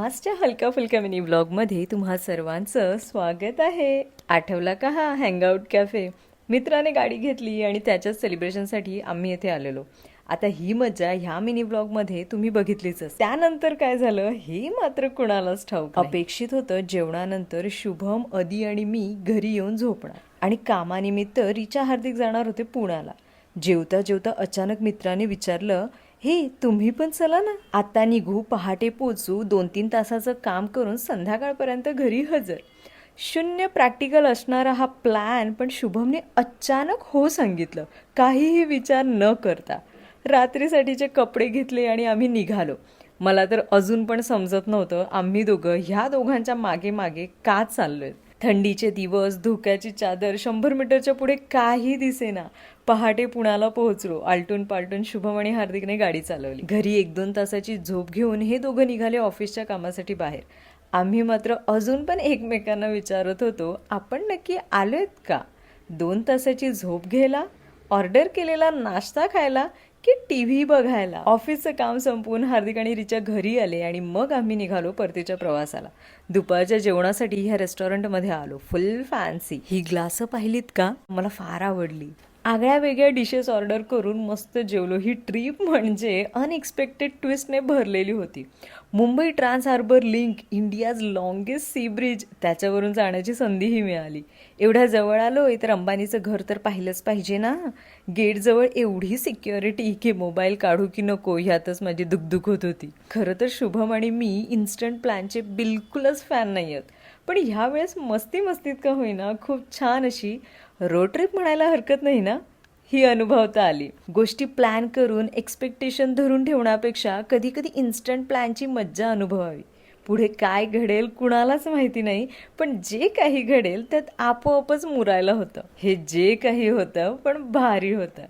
आजच्या हलका फुलका मिनी व्लॉगमध्ये तुम्हा सर्वांचं स्वागत आहे. आठवला का हा हँगआउट कॅफे? मित्राने गाडी घेतली आणि त्याच्याच सेलिब्रेशनसाठी आम्ही येथे आलेलो. आता ही मजा ह्या मिनी व्लॉगमध्ये तुम्ही बघितलीच. त्यानंतर काय झालं हे मात्र कुणालाच ठाऊक नाही. अपेक्षित होतं जेवणानंतर शुभम, अदी आणि मी घरी येऊन झोपणार आणि कामानिमित्त रिचा हार्दिक जाणार होते पुण्याला. जेवता जेवता अचानक मित्राने विचारलं, हे तुम्ही पण चला ना, आता निघू, पहाटे पोचू, 2-3 तासाचं काम करून संध्याकाळपर्यंत घरी हजर. शून्य प्रॅक्टिकल असणारा हा प्लॅन पण शुभमने अचानक हो सांगितलं, काहीही विचार न करता. रात्रीसाठीचे कपडे घेतले आणि आम्ही निघालो. मला तर अजून पण समजत नव्हतं आम्ही दोघं ह्या दोघांच्या मागे मागे का चाललोय. थंडीचे दिवस, धोक्याची चादर, 100 मीटरच्या पुढे काही दिसेना. पहाटे पुण्याला पोहोचलो. आलटून पालटून शुभम आणि हार्दिकने गाडी चालवली. घरी 1-2 तासाची झोप घेऊन हे दोघं निघाले ऑफिसच्या कामासाठी बाहेर. आम्ही मात्र अजून पण एकमेकांना विचारत होतो, आपण नक्की आलोयत का? 2 तासाची झोप घ्यायला, ऑर्डर केलेला नाश्ता खायला की टीव्ही बघायला? ऑफिसचं काम संपवून हार्दिक आणि रिचा घरी आले आणि मग आम्ही निघालो परतीच्या प्रवासाला. दुपारच्या जेवणासाठी ह्या रेस्टॉरंटमध्ये आलो. फुल फॅन्सी. ही ग्लासं पाहिलीत का? मला फार आवडली. आगळ्या वेगळ्या डिशेस ऑर्डर करून मस्त जेवलो. ही ट्रिप म्हणजे अनएक्सपेक्टेड ट्विस्टने भरलेली होती. Mumbai trans harbour link, India's longest sea bridge, त्याच्यावरून जाण्याची संधीही मिळाली. एवढ्या जवळ आलोय तर अंबानीचं घर तर पाहिलंच पाहिजे ना. गेटजवळ एवढी सिक्युरिटी की मोबाईल काढू की नको ह्यातच माझी दुखदुख होत होती. खरं तर शुभम आणि मी इन्स्टंट प्लॅनचे बिलकुलच फॅन नाही आहेत, पण ह्यावेळेस मस्ती मस्तीत का होईना खूप छान अशी रोड ट्रिप म्हणायला हरकत नाही ना, ही अनुभवता आली. गोष्टी प्लॅन करून एक्सपेक्टेशन धरून ठेवण्यापेक्षा कधी कधी इन्स्टंट प्लॅनची मज्जा अनुभवावी. पुढे काय घडेल कुणालाच माहिती नाही, पण जे काही घडेल त्यात आपोआपच मुरायला होतं. हे जे काही होतं पण भारी होतं.